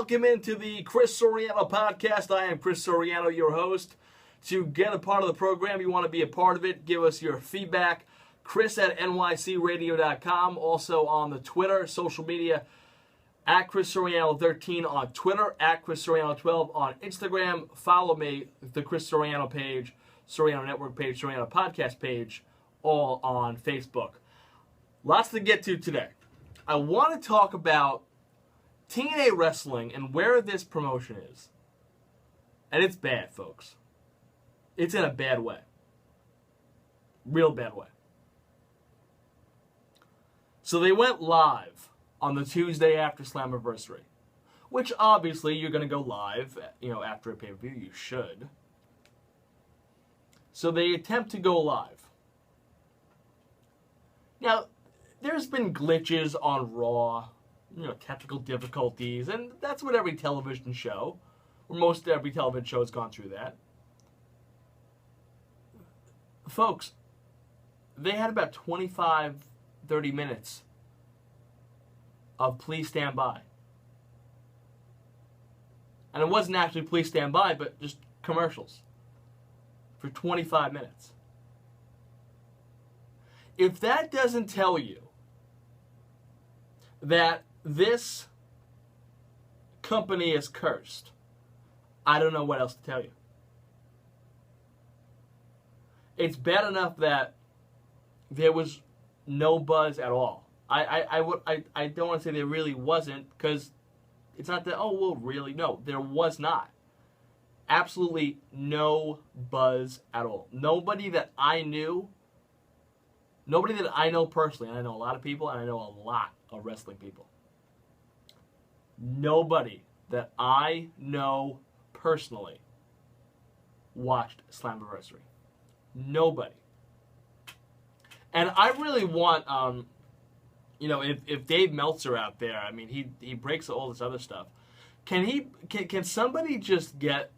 Welcome into the Chris Soriano Podcast. I am Chris Soriano, your host. To get a part of the program, you want to be a part of it, give us your feedback. Chris at nycradio.com. Also on the Twitter, social media, at Chris Soriano13 on Twitter, at Chris Soriano12 on Instagram. Follow me, the Chris Soriano page, Soriano Network page, Soriano Podcast page, all on Facebook. Lots to get to today. I want to talk about TNA wrestling and where this promotion is. And it's bad, folks. It's in a bad way. Real bad way. So they went live on the Tuesday after Slammiversary, which obviously you're going to go live, after a pay-per-view. You should. So they attempt to go live. Now, there's been glitches on Raw, technical difficulties, and that's what every television show, or most every television show has gone through that. Folks, they had about 25, 30 minutes of Please Stand By. And it wasn't actually Please Stand By, but just commercials for 25 minutes. If that doesn't tell you that this company is cursed, I don't know what else to tell you. It's bad enough that there was no buzz at all. I don't want to say there really wasn't, because it's not that, really. No, there was not. Absolutely no buzz at all. Nobody that I know personally, and I know a lot of people, and I know a lot of wrestling people. Nobody that I know personally watched Slammiversary. Nobody. And I really want, if Dave Meltzer out there, he breaks all this other stuff. Can somebody just get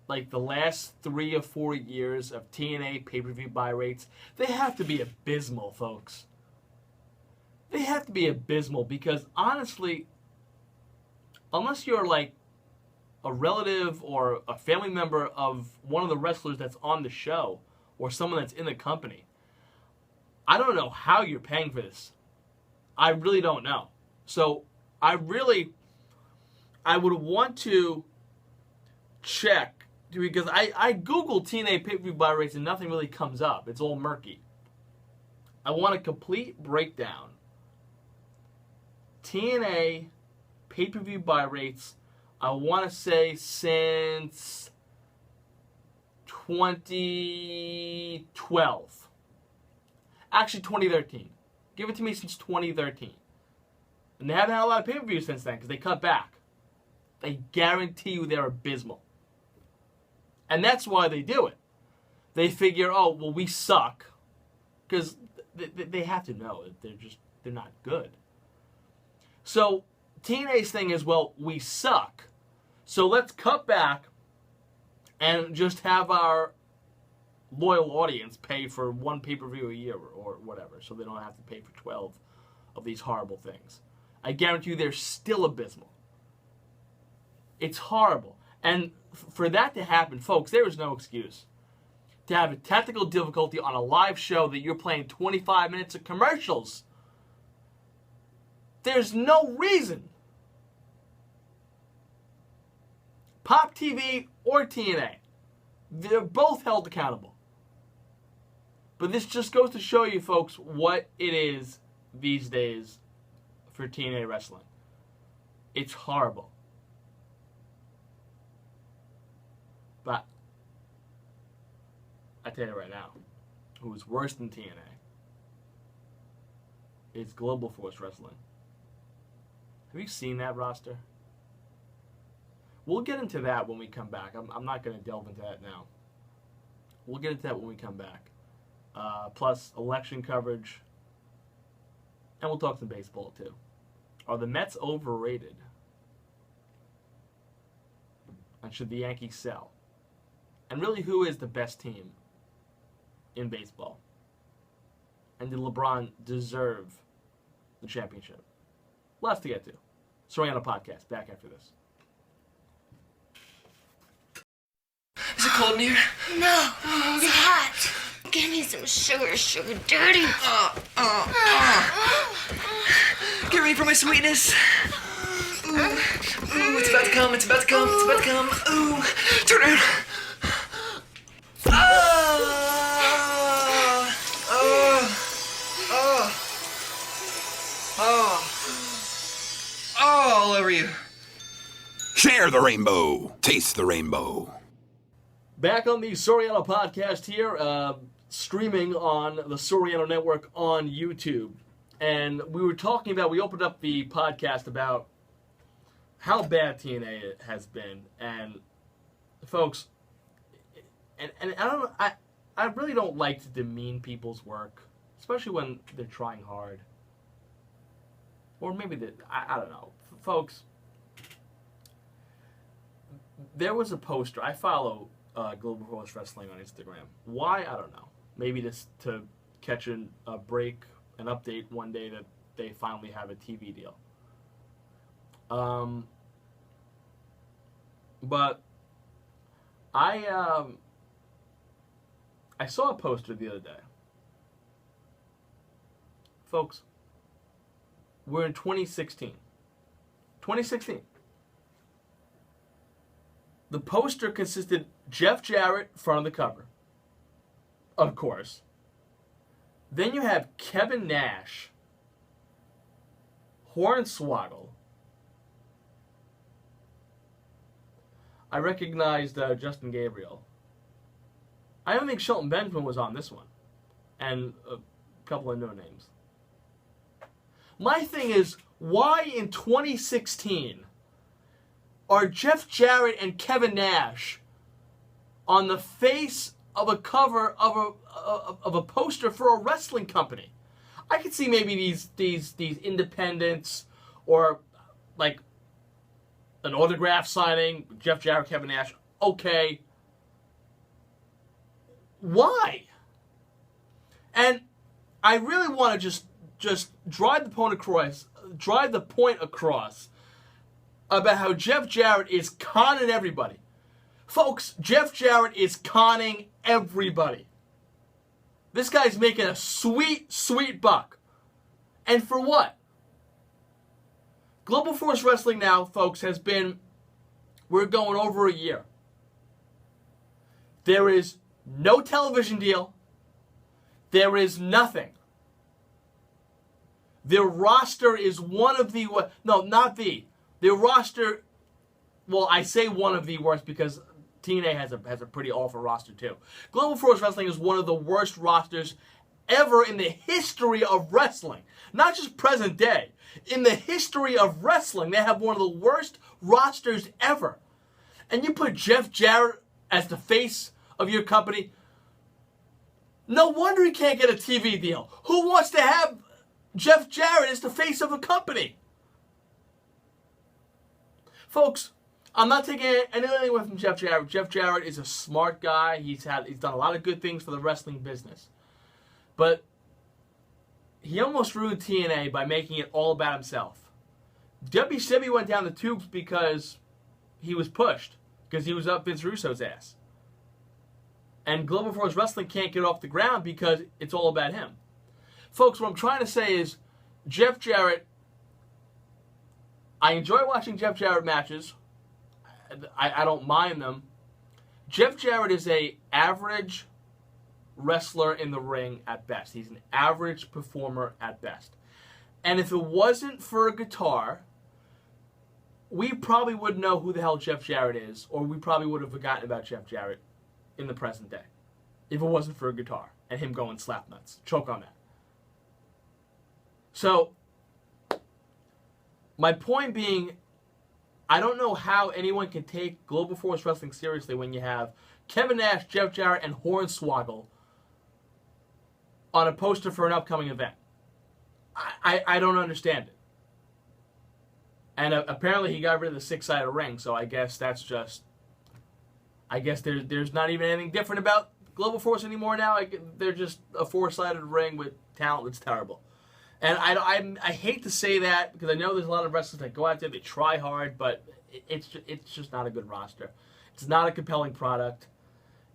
the last 3 or 4 years of TNA pay-per-view buy rates? They have to be abysmal, folks. They have to be abysmal, because honestly, unless you're a relative or a family member of one of the wrestlers that's on the show or someone that's in the company, I don't know how you're paying for this. I really don't know. So I would want to check, because I Googled TNA pay-per-view buy rates and nothing really comes up. It's all murky. I want a complete breakdown. TNA pay-per-view buy rates, I want to say since 2012. Actually, 2013. Give it to me since 2013. And they haven't had a lot of pay-per-views since then, because they cut back. I guarantee you they're abysmal. And that's why they do it. They figure, we suck. Because they have to know that they're not good. So TNA's thing is, we suck. So let's cut back and just have our loyal audience pay for one pay-per-view a year or whatever, so they don't have to pay for 12 of these horrible things. I guarantee you they're still abysmal. It's horrible. And for that to happen, folks, there is no excuse. To have a technical difficulty on a live show that you're playing 25 minutes of commercials, there's no reason. Pop TV or TNA, they're both held accountable. But this just goes to show you, folks, what it is these days for TNA wrestling. It's horrible. But I tell you right now, who's worse than TNA is Global Force Wrestling. Have you seen that roster? We'll get into that when we come back. I'm not going to delve into that now. We'll get into that when we come back. Plus election coverage. And we'll talk some baseball too. Are the Mets overrated? And should the Yankees sell? And really, who is the best team in baseball? And did LeBron deserve the championship? Lots to get to. Soriano Podcast. Back after this. Is it cold in here? No, it's hot. Give me some sugar daddy. Get ready for my sweetness. Ooh, it's about to come, it's about to come, it's about to come. Ooh, turn around. All over you. Share the rainbow. Taste the rainbow. Back on the Soriano Podcast here, streaming on the Soriano Network on YouTube. And we opened up the podcast about how bad TNA has been. And folks, and I really don't like to demean people's work, especially when they're trying hard. Or maybe I don't know. Folks, there was a poster. I follow Global Force Wrestling on Instagram. Why? I don't know. Maybe just to catch a break, an update one day that they finally have a TV deal. But I saw a poster the other day. Folks, we're in 2016. 2016. The poster consisted Jeff Jarrett, front of the cover. Of course. Then you have Kevin Nash, Hornswoggle. I recognized Justin Gabriel. I don't think Shelton Benjamin was on this one. And a couple of new names. My thing is, why in 2016 are Jeff Jarrett and Kevin Nash on the face of a cover of a poster for a wrestling company? I could see maybe these independents or like an autograph signing, Jeff Jarrett, Kevin Nash. Okay. Why? And I really want to just drive the point across about how Jeff Jarrett is conning everybody. Folks, Jeff Jarrett is conning everybody. This guy's making a sweet, sweet buck. And for what? Global Force Wrestling now, folks, we're going over a year. There is no television deal. There is nothing. Their roster is one of the... No, not the. Their roster... Well, I say one of the worst because TNA has a pretty awful roster too. Global Force Wrestling is one of the worst rosters ever in the history of wrestling. Not just present day. In the history of wrestling, they have one of the worst rosters ever. And you put Jeff Jarrett as the face of your company. No wonder he can't get a TV deal. Who wants to have Jeff Jarrett as the face of a company? Folks, I'm not taking anything away from Jeff Jarrett. Jeff Jarrett is a smart guy. He's done a lot of good things for the wrestling business. But he almost ruined TNA by making it all about himself. WCW went down the tubes because he was pushed. Because he was up Vince Russo's ass. And Global Force Wrestling can't get off the ground because it's all about him. Folks, what I'm trying to say is, Jeff Jarrett, I enjoy watching Jeff Jarrett matches. I don't mind them. Jeff Jarrett is a average wrestler in the ring at best. He's an average performer at best. And if it wasn't for a guitar, we probably wouldn't know who the hell Jeff Jarrett is, or we probably would have forgotten about Jeff Jarrett in the present day. If it wasn't for a guitar and him going slap nuts. Choke on that. So, my point being, I don't know how anyone can take Global Force Wrestling seriously when you have Kevin Nash, Jeff Jarrett, and Hornswoggle on a poster for an upcoming event. I don't understand it. And apparently he got rid of the six-sided ring, so I guess that's just... I guess there's not even anything different about Global Force anymore now. They're just a four-sided ring with talent that's terrible. And I hate to say that because I know there's a lot of wrestlers that go out there, they try hard, but it's just not a good roster. It's not a compelling product.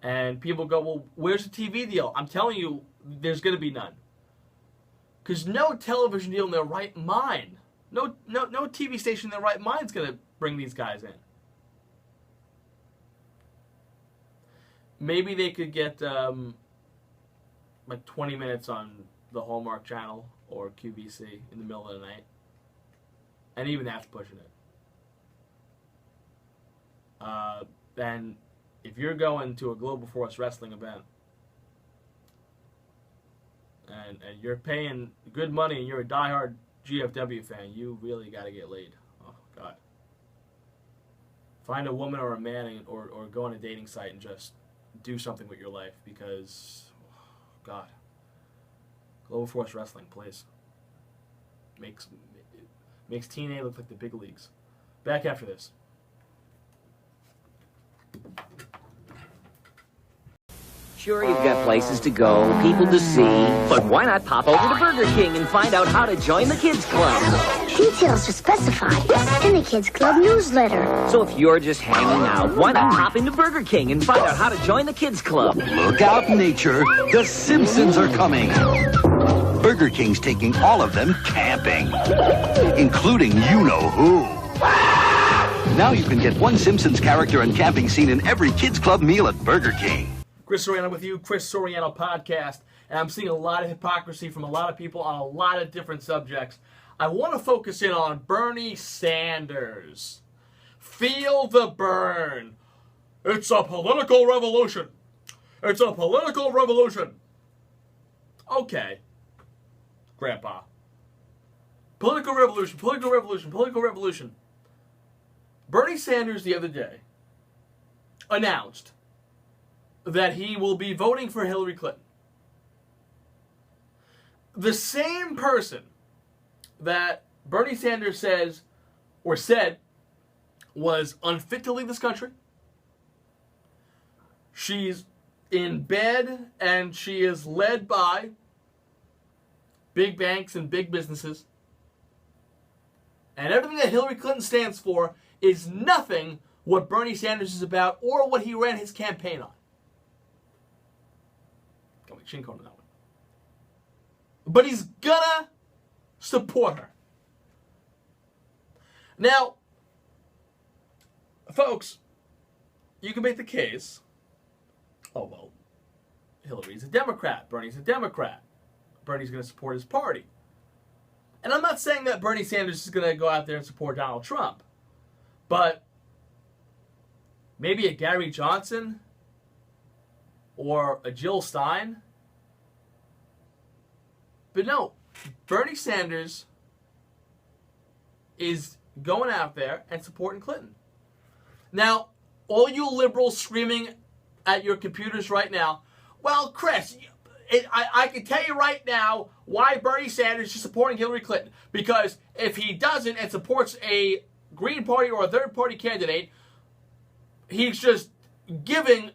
And people go, well, where's the TV deal? I'm telling you, there's going to be none. Because no television deal in their right mind, no TV station in their right mind is going to bring these guys in. Maybe they could get like 20 minutes on the Hallmark Channel or QVC in the middle of the night. And even that's pushing it. Then if you're going to a Global Force Wrestling event and you're paying good money and you're a diehard GFW fan, you really got to get laid. Oh, God. Find a woman or a man or go on a dating site and just do something with your life because, God. Global Force Wrestling, please. Makes TNA look like the big leagues. Back after this. Sure, you've got places to go, people to see, but why not pop over to Burger King and find out how to join the Kids Club? Details are specified in the Kids Club newsletter. So if you're just hanging out, why not pop into Burger King and find out how to join the Kids Club? Look out, nature. The Simpsons are coming. Burger King's taking all of them camping, including you-know-who. Now you can get one Simpsons character and camping scene in every Kids Club meal at Burger King. Chris Soriano with you, Chris Soriano Podcast, and I'm seeing a lot of hypocrisy from a lot of people on a lot of different subjects. I want to focus in on Bernie Sanders. Feel the burn. It's a political revolution. It's a political revolution. Okay, Grandpa. Political revolution, political revolution, political revolution. Bernie Sanders the other day announced that he will be voting for Hillary Clinton. The same person that Bernie Sanders said was unfit to lead this country. She's in bed and she is led by big banks and big businesses. And everything that Hillary Clinton stands for is nothing what Bernie Sanders is about or what he ran his campaign on. Got my chin cone on that one. But he's gonna support her. Now, folks, you can make the case, oh, well, Hillary's a Democrat, Bernie's a Democrat. Bernie's going to support his party. And I'm not saying that Bernie Sanders is going to go out there and support Donald Trump. But maybe a Gary Johnson or a Jill Stein. But no, Bernie Sanders is going out there and supporting Clinton. Now, all you liberals screaming at your computers right now, well, Chris, I can tell you right now why Bernie Sanders is supporting Hillary Clinton. Because if he doesn't and supports a Green Party or a third party candidate, he's just giving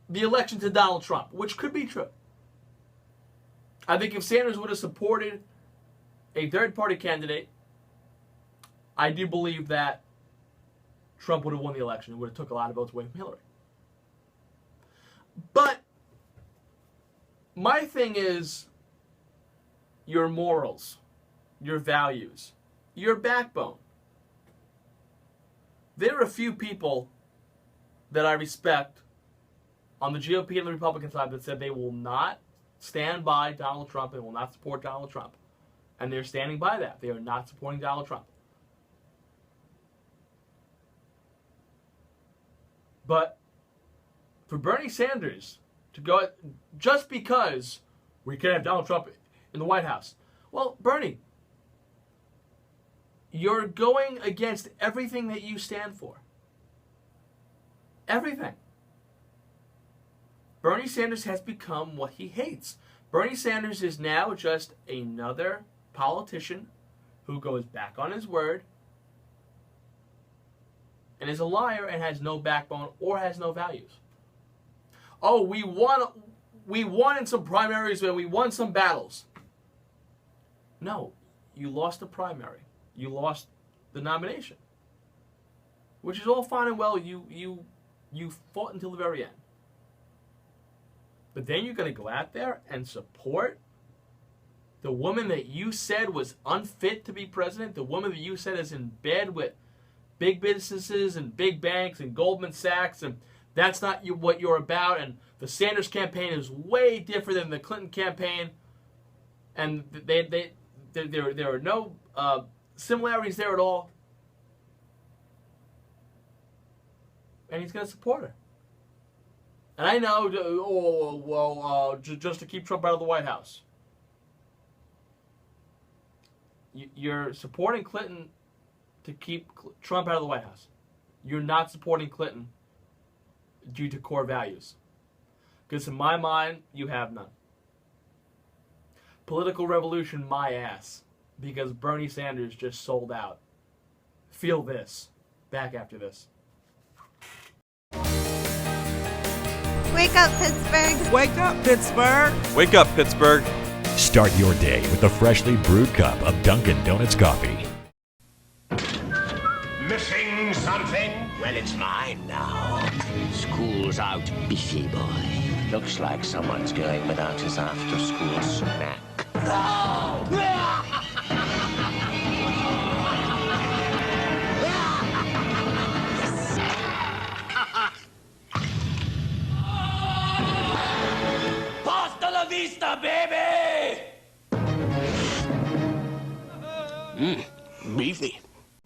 the election to Donald Trump, which could be true. I think if Sanders would have supported a third party candidate, I do believe that Trump would have won the election. It would have took a lot of votes away from Hillary. But my thing is your morals, your values, your backbone. There are a few people that I respect on the GOP and the Republican side that said they will not stand by Donald Trump and will not support Donald Trump. And they're standing by that. They are not supporting Donald Trump. But for Bernie Sanders to go, just because we can't have Donald Trump in the White House. Well, Bernie, you're going against everything that you stand for. Everything. Bernie Sanders has become what he hates. Bernie Sanders is now just another politician who goes back on his word and is a liar and has no backbone or has no values. Oh, we won in some primaries and we won some battles. No, you lost the primary. You lost the nomination. Which is all fine and well. You fought until the very end. But then you're going to go out there and support the woman that you said was unfit to be president, the woman that you said is in bed with big businesses and big banks and Goldman Sachs, and that's not what you're about. And the Sanders campaign is way different than the Clinton campaign, and there are no similarities there at all. And he's going to support her. And I know, just to keep Trump out of the White House. You're supporting Clinton to keep Trump out of the White House. You're not supporting Clinton due to core values. Because in my mind, you have none. Political revolution, my ass. Because Bernie Sanders just sold out. Feel this. Back after this. Wake up, Pittsburgh. Wake up, Pittsburgh. Wake up, Pittsburgh. Start your day with a freshly brewed cup of Dunkin' Donuts coffee. Missing something? Well, it's mine now. School's out, busy boy. Looks like someone's going without his after-school snack. Hasta la vista, baby! Beefy.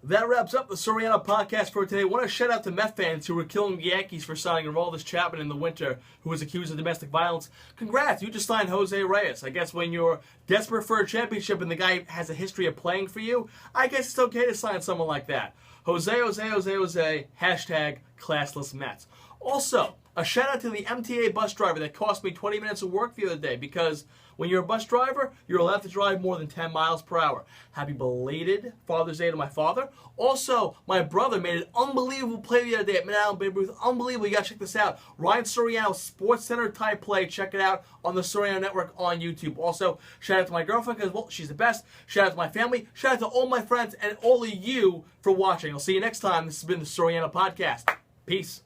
That wraps up the Soriano Podcast for today. I want to shout out to Met fans who were killing the Yankees for signing Aroldis Chapman in the winter, who was accused of domestic violence. Congrats, you just signed Jose Reyes. I guess when you're desperate for a championship and the guy has a history of playing for you, I guess it's okay to sign someone like that. Jose, hashtag classless Mets. Also, a shout out to the MTA bus driver that cost me 20 minutes of work the other day, because when you're a bus driver, you're allowed to drive more than 10 miles per hour. Happy belated Father's Day to my father. Also, my brother made an unbelievable play the other day at Mid-Island Babe Ruth. Unbelievable. You got to check this out. Ryan Soriano Sports Center type play. Check it out on the Soriano Network on YouTube. Also, shout out to my girlfriend because, well, she's the best. Shout out to my family. Shout out to all my friends and all of you for watching. I'll see you next time. This has been the Soriano Podcast. Peace.